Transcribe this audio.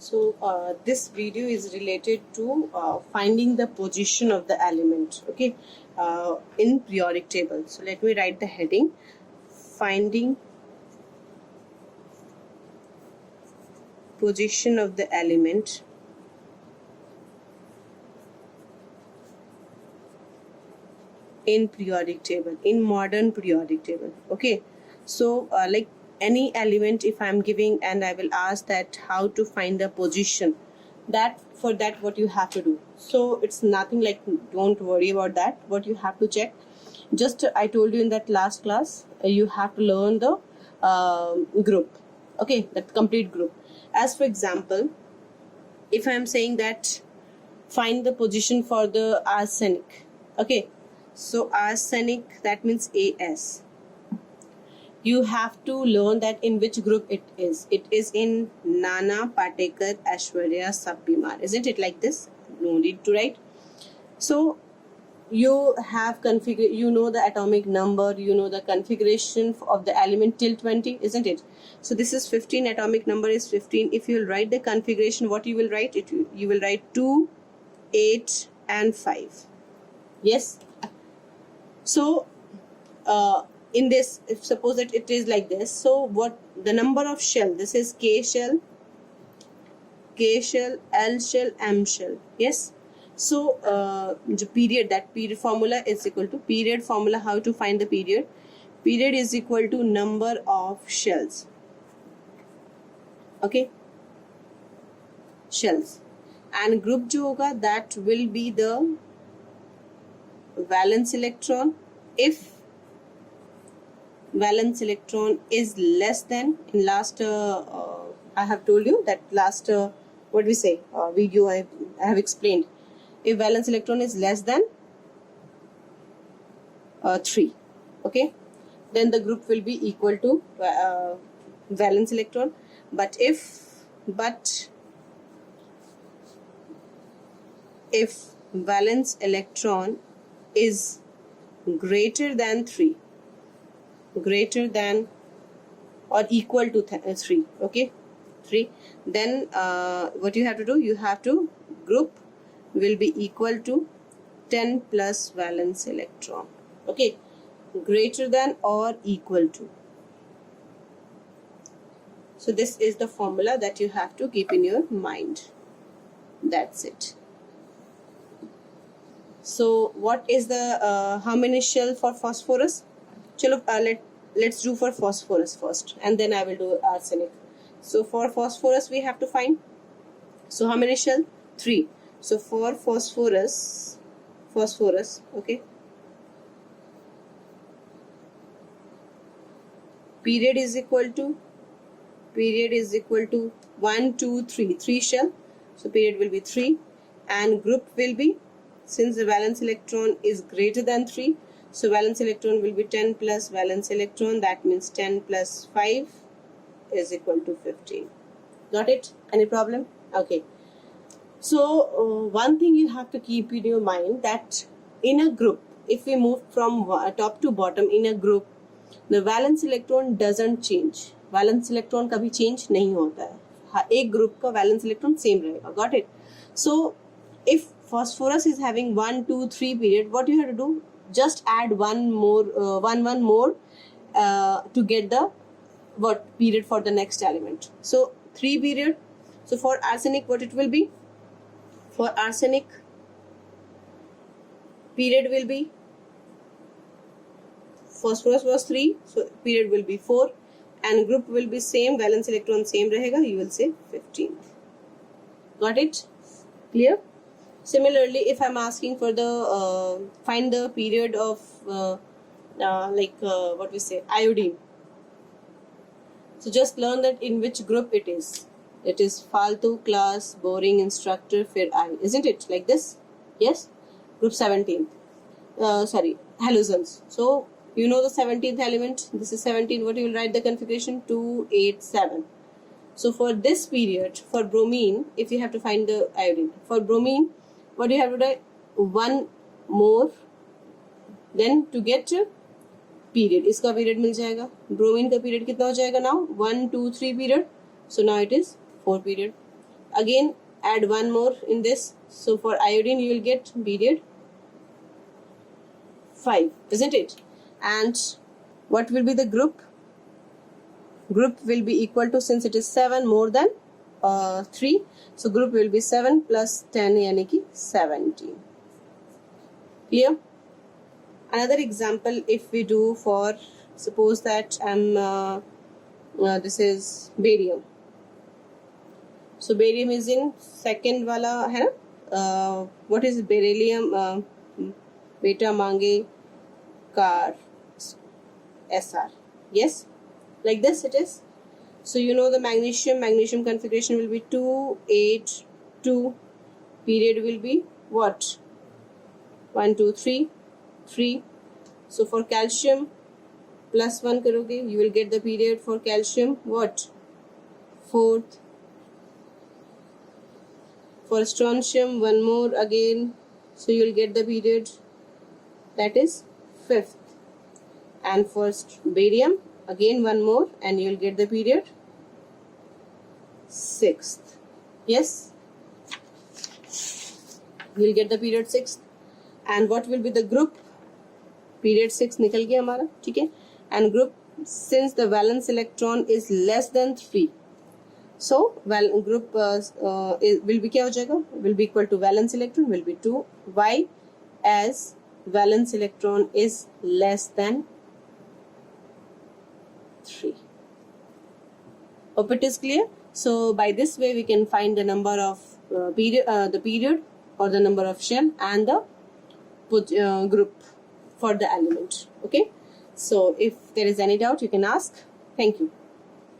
So this video is related to finding the position of the element, okay, in periodic table. So let me write the heading: finding position of the element in periodic table, in modern periodic table. Okay, so like any element, if I'm giving and I will ask that how to find the position, that for that what you have to do. So it's nothing like, don't worry about that. What you have to check, just I told you in that last class, you have to learn the group, okay, that complete group. As for example, if I'm saying that find the position for the arsenic, okay, so arsenic, that means AS. You have to learn that in which group it is. It is in Nana, Patekar, Aishwarya, Sabbimar. Isn't it like this? No need to write. So you have configured, you know the atomic number, you know the configuration of the element till 20, isn't it? So this is 15, atomic number is 15. If you will write the configuration, what you will write? You will write 2, 8 and 5. Yes. So in this, if suppose that it is like this, so what the number of shell, this is K shell, L shell, M shell. Yes. So the period, that period formula is equal to period formula. How to find the period? Period is equal to number of shells. Okay, shells. And group जो होगा, that will be the valence electron. If valence electron is less than, in last I have told you that last what we say video I have explained, if valence electron is less than 3, okay, then the group will be equal to valence electron. But if valence electron is greater than 3, greater than or equal to 3, okay, 3, then what you have to do, you have to group will be equal to 10 plus valence electron, okay, greater than or equal to. So this is the formula that you have to keep in your mind. That's it. So what is the how many shell for phosphorus? Chalo, let's do for phosphorus first, and then I will do arsenic. So for phosphorus we have to find. So how many shell? 3. So for phosphorus, okay, period is equal to 1, 2, 3. 3 shell. So period will be 3, and group will be, since the valence electron is greater than 3, so valence electron will be 10 plus valence electron. That means 10 plus 5 is equal to 15. Got it? Any problem? Okay. So one thing you have to keep in your mind, that in a group, if we move from top to bottom in a group, the valence electron doesn't change. Valence electron कभी change नहीं होता है. हाँ, एक group का valence electron same रहेगा. Got it? So if phosphorus is having 1, 2, 3 period, what you have to do? Just add one more to get the what period for the next element. So 3 period. So for arsenic, what it will be? For arsenic, period will be, phosphorus was 3, so period will be 4, and group will be same, valence electron same rahega, you will say 15. Got it? Clear? Similarly, if I'm asking for the find the period of what we say, iodine. So just learn that in which group it is. It is Faltu, class, boring, instructor, fir I. Isn't it like this? Yes? Group 17. Halogens. So you know the 17th element. This is 17. What you will write the configuration? 2, 8, 7. So for this period, for bromine, if you have to find the iodine, for bromine, what do you have to write? 1 more, then to get period. इसका period मिल जाएगा. Bromine का period कितना हो जाएगा now? 1, 2, 3 period. So now it is 4 period. again add one more in this. So for iodine you will get period 5, isn't it? And what will be the group? Group will be equal to, since it is 7 more than 3, so group will be 7 plus 10 yani ki 17. Clear? Another example, if we do for, suppose that this is barium. So barium is in second wala hai na. What is beryllium? Beta mange car SR. Yes, like this it is. So you know the magnesium configuration will be 2 8 2. Period will be what? 1 2 3 3. So for calcium plus 1 karoge, you will get the period for calcium what? 4th. For strontium, one more again, so you will get the period, that is 5th. And for barium, again one more, and you will get the period 6th. Yes, you will get the period 6th. And what will be the group? Period 6 निकल गया हमारा, ठीक है. And group, since the valence electron is less than 3, so group will be क्या हो जाएगा? Will be equal to valence electron will be 2. Why? As valence electron is less than 3. Hope it is clear. So by this way we can find the number of the period or the number of shell and the group for the element. Okay. So if there is any doubt, you can ask. Thank you.